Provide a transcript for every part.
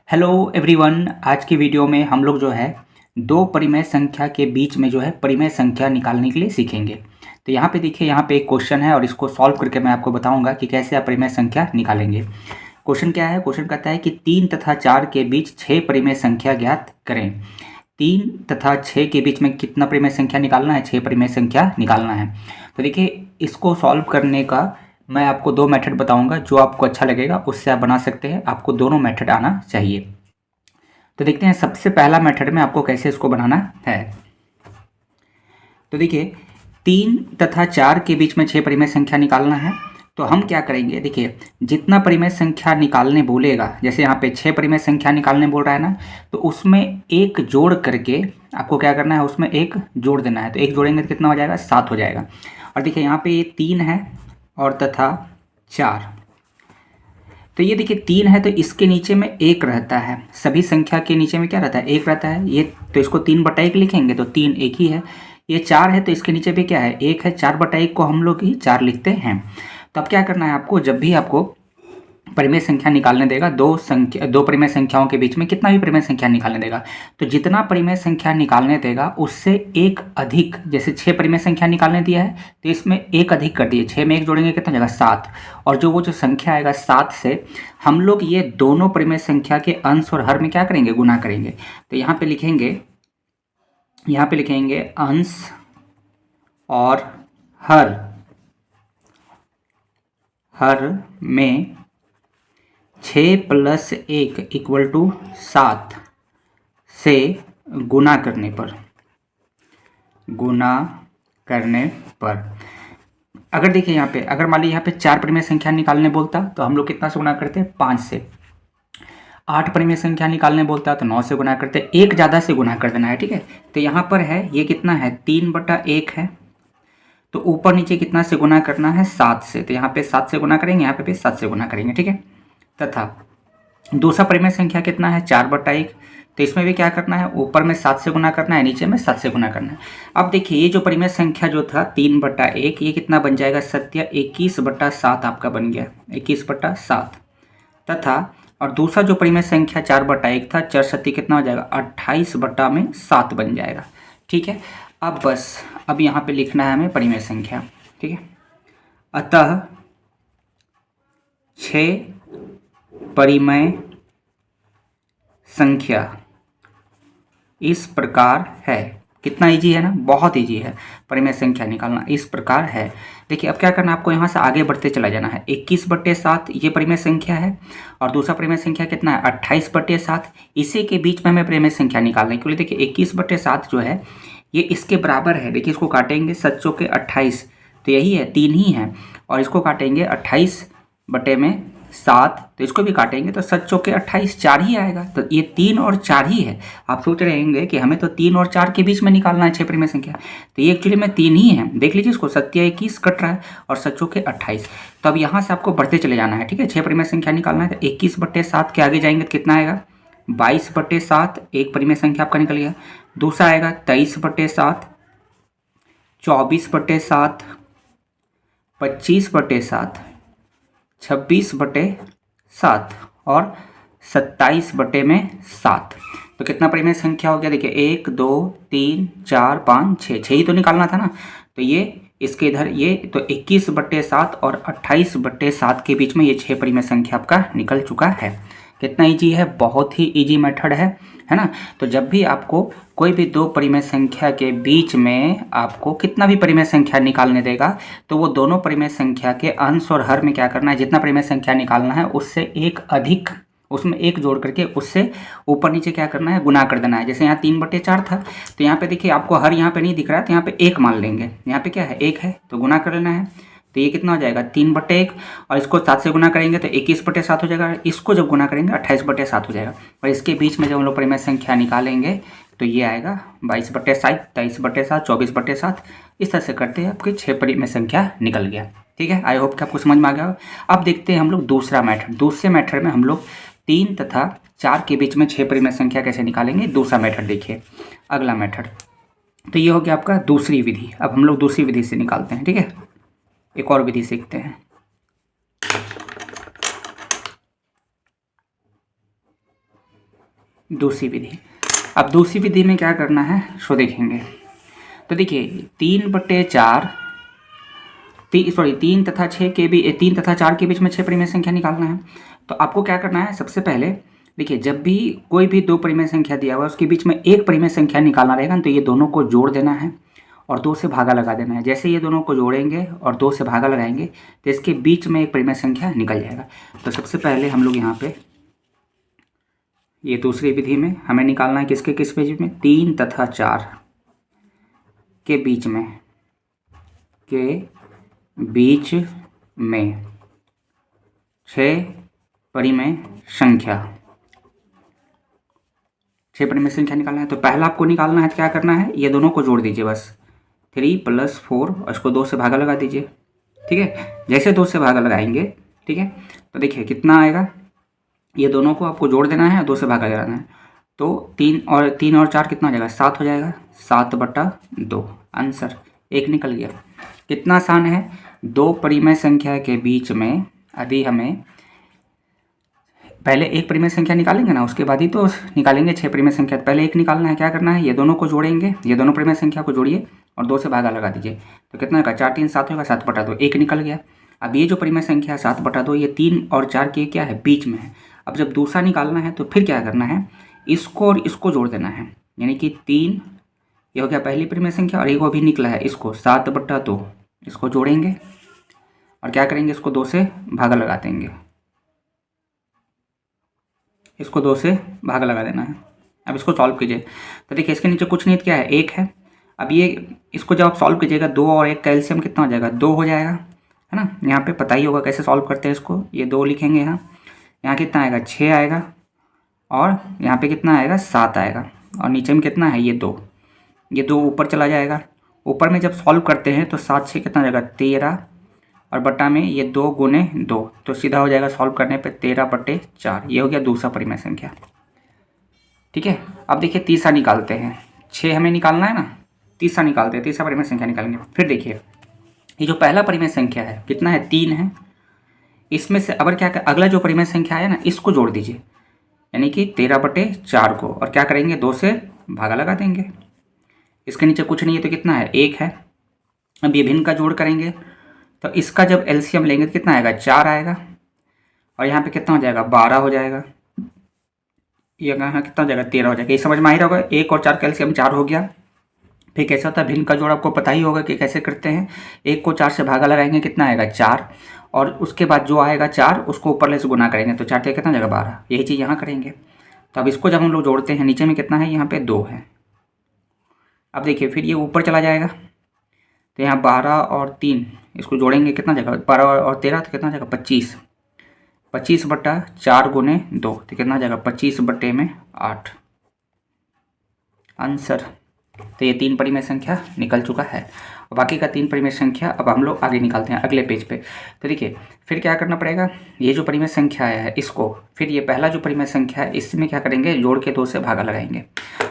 Hello everyone. आज की video में हम लोग जो है दो परिमेय संख्या के बीच में जो है परिमेय संख्या निकालने के लिए सीखेंगे। तो यहाँ पे देखिए, यहाँ पे एक क्वेश्चन है और इसको सॉल्व करके मैं आपको बताऊंगा कि कैसे आप परिमेय संख्या निकालेंगे। क्वेश्चन क्या है? क्वेश्चन कहता है कि 3 तथा 4 के बीच 6 परिमेय संख्या ज्ञात करें। 3 तथा 6 के बीच में कितना परिमेय संख्या निकालना है? 6 परिमेय संख्या निकालना है। तो देखिए, इसको सॉल्व करने का मैं आपको दो मेथड बताऊंगा, जो आपको अच्छा लगेगा उससे आप बना सकते हैं। आपको दोनों मेथड आना चाहिए। तो देखते हैं सबसे पहला मेथड में आपको कैसे इसको बनाना है। तो देखिए, 3 तथा 4 के बीच में 6 परिमेय संख्या निकालना है। तो हम क्या करेंगे, देखिए जितना परिमेय संख्या निकालने बोलेगा, जैसे यहाँ पे 6 परिमेय संख्या निकालने बोल रहा है ना, तो उसमें एक जोड़ करके आपको क्या करना है, उसमें एक जोड़ देना है। तो एक जोड़ेंगे तो कितना हो जाएगा? 7 हो जाएगा। और देखिए यहाँ पे ये 3 है और तथा 4, तो ये देखिए 3 है तो इसके नीचे में एक रहता है। सभी संख्या के नीचे में क्या रहता है? एक रहता है। ये तो इसको 3/1 लिखेंगे तो 3 एक ही है। ये 4 है तो इसके नीचे भी क्या है? एक है। 4/1 को हम लोग ही 4 लिखते हैं। तो अब क्या करना है आपको, जब भी आपको परिमेय संख्या निकालने देगा, दो परिमेय संख्याओं के बीच में कितना भी परिमेय संख्या निकालने देगा, तो जितना परिमेय संख्या निकालने देगा उससे एक अधिक, जैसे 6 परिमेय संख्या निकालने दिया है तो इसमें एक अधिक कर दिए। 6 में एक जोड़ेंगे कितना हो जाएगा? 7। और वो जो संख्या आएगा 7 से हम लोग ये दोनों परिमेय संख्या के अंश और हर में क्या करेंगे? गुना करेंगे। तो यहाँ पे लिखेंगे अंश और हर में 6 + 1 = 7 से गुना करने पर अगर देखिए यहाँ पे, अगर मान लीजिए यहाँ पे 4 परिमेय संख्या निकालने बोलता तो हम लोग कितना से गुना करते हैं? 5 से। 8 परिमेय संख्या निकालने बोलता है तो 9 से गुना करते हैं। एक ज़्यादा से गुना कर देना है, ठीक है। तो यहाँ पर है ये कितना है? 3/1 है। तो ऊपर नीचे कितना से गुना करना है? 7 से। तो यहाँ पे 7 से गुना करेंगे, यहाँ पे भी 7 से गुना करेंगे, ठीक है। तथा दूसरा परिमेय संख्या कितना है? 4/1। तो इसमें भी क्या करना है? ऊपर में 7 से गुना करना है, नीचे में 7 से गुना करना है। अब देखिए ये जो परिमेय संख्या जो था 3/1, ये कितना बन जाएगा? सत्य 21/7 आपका बन गया, 21/7। तथा और दूसरा जो परिमेय संख्या 4/1 था, 4 सत्ती कितना हो जाएगा? 28/7 बन जाएगा, ठीक है। अब बस अब यहाँ पे लिखना है हमें परिमेय संख्या, ठीक है। अतः 6 परिमेय संख्या इस प्रकार है। कितना इजी है ना? बहुत इजी है परिमेय संख्या निकालना, इस प्रकार है। देखिए अब क्या करना है आपको, यहाँ से आगे बढ़ते चला जाना है। 21/7 ये परिमेय संख्या है और दूसरा परिमेय संख्या कितना है? 28/7। इसी के बीच में हमें परिमेय संख्या निकालना है, क्योंकि देखिए 21/7 जो है ये इसके बराबर है। देखिए इसको काटेंगे 7 चौके 28, तो यही है, 3 ही है। और इसको काटेंगे 28/7, तो इसको भी काटेंगे तो 7 चौके 28, 4 ही आएगा। तो ये 3 और 4 ही है। आप सोच रहे होंगे कि हमें तो 3 और 4 के बीच में निकालना है 6 परिमेय संख्या, तो ये एक्चुअली में 3 ही है। देख लीजिए इसको, 7 21 कट रहा है और 7 चौके 28। तो अब यहाँ से आपको बढ़ते चले जाना है, ठीक है। 6 परिमेय संख्या निकालना है तो 21/7 के आगे जाएंगे तो कितना आएगा? 22/7। एक परिमेय संख्या आपका निकल गया। दूसरा आएगा 23/7, 24/7, 25/7, 26/7 और 27/7। तो कितना परिमेय संख्या हो गया? देखिए 1 2 3 4 5 6, 6 ही तो निकालना था ना। तो ये इसके इधर ये तो 21/7 और 28/7 के बीच में ये 6 परिमेय संख्या आपका निकल चुका है। कितना इजी है? बहुत ही इजी मेथड है ना। तो जब भी आपको कोई भी दो परिमेय संख्या के बीच में आपको कितना भी परिमेय संख्या निकालने देगा, तो वो दोनों परिमेय संख्या के अंश और हर में क्या करना है? जितना परिमेय संख्या निकालना है उससे एक अधिक, उसमें एक जोड़ करके उससे ऊपर नीचे क्या करना है? गुना कर देना है। जैसे यहाँ 3/4 था तो यहाँ पे देखिए आपको हर यहाँ पे नहीं दिख रहा है, तो यहाँ पे 1 मान लेंगे। यहाँ पे क्या है? 1 है, तो गुना कर लेना है। तो ये कितना हो जाएगा? 3/1। और इसको 7 से गुना करेंगे तो 21/7 हो जाएगा। इसको जब गुना करेंगे 28/7 हो जाएगा। और इसके बीच में जब हम लोग परिमेय संख्या निकालेंगे तो ये आएगा 22/7, 23/7, 24/7। इस तरह से करते हैं आपकी 6 परिमेय संख्या निकल गया, ठीक है। आई होप कि आपको समझ में आ गया। अब देखते हैं हम लोग दूसरा मेथड। दूसरे मेथड में हम लोग 3 तथा 4 के बीच में 6 परिमेय संख्या कैसे निकालेंगे। दूसरा मेथड देखिए, अगला मेथड। तो ये हो गया आपका दूसरी विधि। अब हम लोग दूसरी विधि से निकालते हैं, ठीक है। एक और विधि सीखते हैं। दूसरी विधि। अब दूसरी विधि में क्या करना है सो देखेंगे। तो देखिए 3/4 3 तथा 6 के भी 3 तथा 4 के बीच में 6 परिमेय संख्या निकालना है। तो आपको क्या करना है, सबसे पहले देखिए जब भी कोई भी 2 परिमेय संख्या दिया हुआ है उसके बीच में एक परिमेय संख्या निकालना रहेगा, तो ये दोनों को जोड़ देना है और 2 से भागा लगा देना है। जैसे ये दोनों को जोड़ेंगे और 2 से भागा लगाएंगे तो इसके बीच में एक परिमेय संख्या निकल जाएगा। तो सबसे पहले हम लोग यहाँ पे ये दूसरी विधि में हमें निकालना है किसके किस बीच में, 3 तथा 4 के बीच में 6 परिमेय संख्या निकालना है। तो पहला आपको निकालना है, क्या करना है, ये दोनों को जोड़ दीजिए बस 3 + 4 और इसको 2 से भागा लगा दीजिए। ठीक है, जैसे 2 से भागा लगाएंगे, ठीक है, तो देखिए कितना आएगा, ये दोनों को आपको जोड़ देना है और 2 से भागा लगाना है। तो 3 और 4 कितना हो जाएगा, 7 हो जाएगा, 7/2 आंसर 1 निकल गया। कितना आसान है, 2 परिमेय संख्या के बीच में यदि हमें पहले एक परिमेय संख्या निकालेंगे ना, उसके बाद ही तो निकालेंगे 6 परिमेय संख्या। पहले एक निकालना है, क्या करना है, ये दोनों को जोड़ेंगे, ये दोनों परिमेय संख्या को जोड़िए और 2 से भागा लगा दीजिए। तो कितना होगा, 4 3 7 होगा, 7/2 1 निकल गया। अब ये जो परिमेय संख्या है 7/2 ये 3 और 4 के क्या है, बीच में है। अब जब दूसरा निकालना है तो फिर क्या करना है, इसको और इसको जोड़ देना है, यानी कि 3 ये हो गया पहली परिमेय संख्या और एक वो भी निकला है, इसको 7/2 इसको जोड़ेंगे और क्या करेंगे, इसको 2 से भागा लगा देंगे, इसको 2 से भागा लगा देना है। अब इसको सॉल्व कीजिए तो देखिए इसके नीचे कुछ नहीं, क्या है, 1 है। अब ये इसको जब आप सॉल्व कीजिएगा 2 और 1 का एलसीएम कितना हो जाएगा, 2 हो जाएगा, है ना। यहाँ पे पता ही होगा कैसे सॉल्व करते हैं इसको, ये 2 लिखेंगे यहाँ कितना आएगा, 6 आएगा और यहाँ पे कितना आएगा, 7 आएगा और नीचे में कितना है, ये 2 ऊपर चला जाएगा। ऊपर में जब सॉल्व करते हैं तो 7 से कितना हो जाएगा, 13 और बटा में ये 2 × 2 तो सीधा हो जाएगा सॉल्व करने पे 13/4। ये हो गया दूसरा परिमेय संख्या। ठीक है, अब देखिए तीसरा निकालते हैं, 6 हमें निकालना है ना, तीसरा निकालते हैं, तीसरा परिमेय संख्या निकालेंगे। फिर देखिए ये जो पहला परिमेय संख्या है कितना है, 3 है। इसमें से अगर क्या अगला जो परिमेय संख्या है ना, इसको जोड़ दीजिए, यानी कि 13/4 को, और क्या करेंगे, 2 से भागा लगा देंगे। इसके नीचे कुछ नहीं है तो कितना है, 1 है। अब ये भिन्न का जोड़ करेंगे तो इसका जब एलसीएम लेंगे तो कितना आएगा, 4 आएगा और यहाँ पे कितना हो जाएगा, 12 हो जाएगा। ये यहाँ कितना हो जाएगा, 13 हो जाएगा। ये समझ में आ ही रहा होगा, 1 और 4 का एलसीएम 4 हो गया। फिर कैसे होता है भिन्न का जोड़, आपको पता ही होगा कि कैसे करते हैं। 1 को 4 से भागा लगाएंगे, कितना आएगा, 4 और उसके बाद जो आएगा 4 उसको ऊपर से गुना करेंगे तो 4 से कितना जाएगा, 12। यही चीज़ यहाँ करेंगे। तो अब इसको जब हम लोग जोड़ते हैं, नीचे में कितना है, यहाँ पे 2 है। अब देखिए फिर ये ऊपर चला जाएगा तो यहाँ 12 और 3 इसको जोड़ेंगे, कितना जाएगा, 12 और 13 तो कितना जाएगा, 25। 25/4 × 2 तो कितना जाएगा, 25/8 आंसर। तो ये 3 परिमेय संख्या निकल चुका है और बाकी का 3 परिमेय संख्या अब हम लोग आगे निकालते हैं अगले पेज पे। तो देखिए फिर क्या करना पड़ेगा, ये जो परिमेय संख्या है इसको, फिर ये पहला जो परिमेय संख्या है इसमें क्या करेंगे, जोड़ के 2 से भागा लगाएंगे।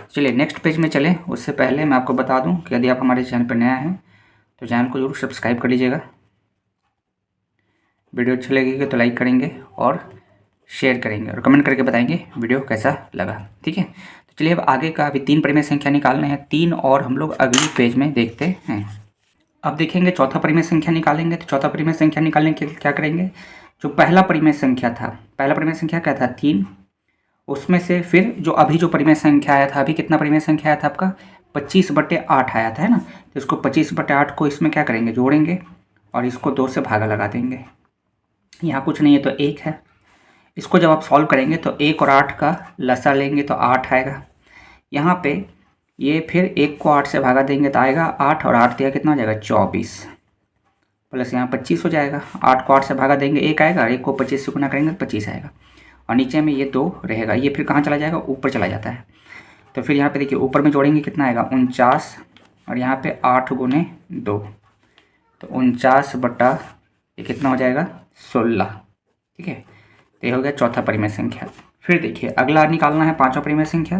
चलिए नेक्स्ट पेज में चलें। उससे पहले मैं आपको बता दूं कि यदि आप हमारे चैनल पर नया हैं तो चैनल को जरूर सब्सक्राइब कर लीजिएगा। वीडियो अच्छी लगेगी तो लाइक करेंगे और शेयर करेंगे और कमेंट करके बताएंगे वीडियो कैसा लगा। ठीक है, तो चलिए अब आगे का अभी 3 परिमेय संख्या निकालने हैं, 3 और हम लोग अगली पेज में देखते हैं। अब देखेंगे चौथा परिमेय संख्या निकालेंगे। तो चौथा परिमेय संख्या निकालने के लिए क्या करेंगे, जो पहला परिमेय संख्या था, पहला परिमेय संख्या क्या था, 3, उसमें से फिर जो अभी जो परिमेय संख्या आया था, अभी कितना परिमेय संख्या आया था आपका, 25/8 आया था, है ना। तो इसको 25/8 को इसमें क्या करेंगे, जोड़ेंगे और इसको 2 से भागा लगा देंगे। यहाँ कुछ नहीं है तो 1 है। इसको जब आप सॉल्व करेंगे तो 1 और 8 का लसा लेंगे तो 8 आएगा। यहाँ पे ये फिर 1 को 8 से भागा देंगे तो आएगा 8 और 8 दिया कितना हो जाएगा, 24 प्लस यहाँ 25 हो जाएगा। 8 को 8 से भागा देंगे 1 आएगा और 1 को 25 से गुना करेंगे तो 25 आएगा और नीचे में ये 2 रहेगा। ये फिर कहाँ चला जाएगा, ऊपर चला जाता है। तो फिर यहाँ पे देखिए ऊपर में जोड़ेंगे कितना आएगा, 49 और यहाँ पे 8 × 2 तो 49 बटा ये कितना हो जाएगा, 16। ठीक है, तो ये हो गया चौथा परिमेय संख्या। फिर देखिए अगला निकालना है पांचवा परिमेय संख्या।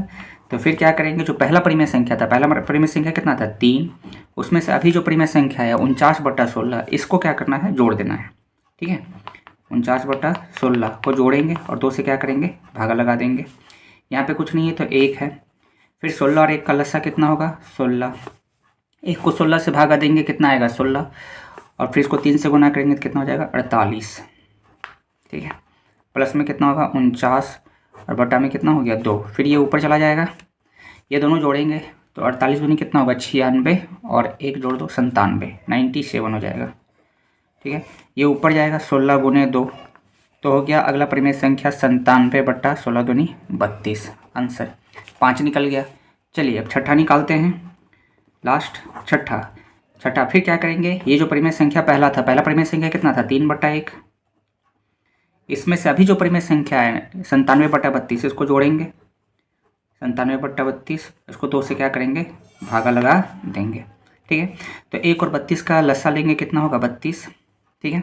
तो फिर क्या करेंगे, जो पहला परिमेय संख्या था, पहला परिमेय संख्या कितना था, 3, उसमें से अभी जो परिमेय संख्या है 49/16, इसको क्या करना है, जोड़ देना है। ठीक है, 49/16 को जोड़ेंगे और 2 से क्या करेंगे, भागा लगा देंगे। यहाँ पे कुछ नहीं है तो 1 है। फिर 16 और 1 का लसा कितना होगा 16। 1 को 16 से भागा देंगे कितना आएगा 16, और फिर इसको 3 से गुना करेंगे तो कितना हो जाएगा 48। ठीक है, प्लस में कितना होगा 49 और बटा में कितना हो गया 2। फिर ये ऊपर चला जाएगा, ये दोनों जोड़ेंगे तो 48 दूनी कितना होगा 96 और 1 जोड़ दो 97, 97 हो जाएगा। ठीक है, ये ऊपर जाएगा 16 गुने 2 तो हो गया अगला परिमेय संख्या 97 बटा 16 दूनी 32। आंसर 5 निकल गया। चलिए अब छठा निकालते हैं, लास्ट छठा। फिर क्या करेंगे, ये जो परिमेय संख्या पहला था, पहला परिमेय संख्या कितना था 3 बटा 1। इसमें से अभी जो परिमेय संख्या है 97 बटा 32, इसको जोड़ेंगे 97 बटा 32, इसको 2 से क्या करेंगे भागा लगा देंगे। ठीक है, तो 1 और 32 का लसा लेंगे कितना होगा 32। ठीक है,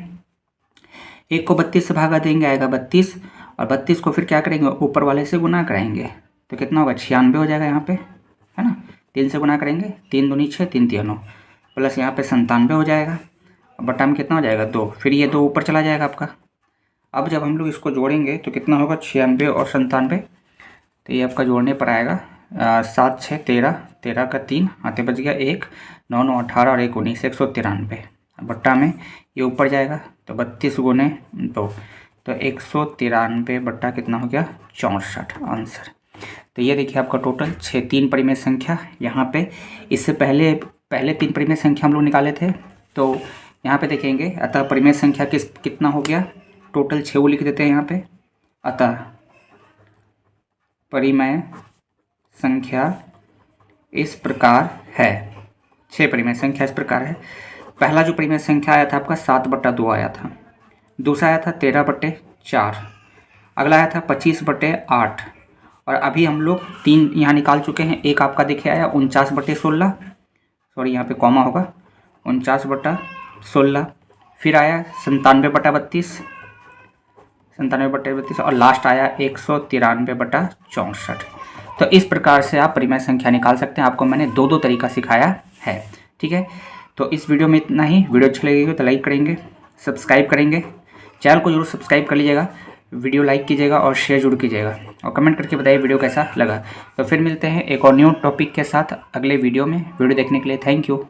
1 को 32 से भागा देंगे आएगा 32, और 32 को फिर क्या करेंगे ऊपर वाले से गुना कराएंगे तो कितना होगा 96 हो जाएगा यहाँ पे, है ना। 3 से गुना करेंगे 3 दूनी 6, 3 3 9, प्लस यहाँ पे 97 हो जाएगा, बटा में कितना हो जाएगा 2। फिर ये 2 ऊपर चला जाएगा आपका। अब जब हम लोग इसको जोड़ेंगे तो कितना होगा 96 और 97, तो ये आपका जोड़ने पर आएगा 7 6 13, 13 का 3 हाथे बच गया 1, 9 9 18 और 1 19, 193। बट्टा में ये ऊपर जाएगा तो 32 गुने 2 तो 193 बट्टा कितना हो गया 64। आंसर तो ये देखिए आपका टोटल 3 परिमेय संख्या यहाँ पे। इससे पहले 3 परिमेय संख्या हम लोग निकाले थे, तो यहाँ पे देखेंगे अतः परिमेय संख्या कितना हो गया टोटल 6 वो लिख देते हैं यहाँ पे। अतः परिमेय संख्या इस प्रकार है, 6 परिमेय संख्या इस प्रकार है। पहला जो परिमेय संख्या आया था आपका 7 बटा 2 आया था, दूसरा आया था 13 बटे 4, अगला आया था 25 बटे 8, और अभी हम लोग 3 यहाँ निकाल चुके हैं। एक आपका देखे आया 49 बटे 16, सॉरी यहाँ पे कॉमा होगा 49 बटा 16, फिर आया 97 बटा 32, 97 बटे 32, और लास्ट आया 193 बटा 64। तो इस प्रकार से आप परिमेय संख्या निकाल सकते हैं। आपको मैंने 2 तरीका सिखाया है। ठीक है, तो इस वीडियो में इतना ही। वीडियो अच्छी लगेगी तो लाइक करेंगे, सब्सक्राइब करेंगे, चैनल को जरूर सब्सक्राइब कर लीजिएगा, वीडियो लाइक कीजिएगा और शेयर जरूर कीजिएगा, और कमेंट करके बताइए वीडियो कैसा लगा। तो फिर मिलते हैं एक और न्यू टॉपिक के साथ अगले वीडियो में। वीडियो देखने के लिए थैंक यू।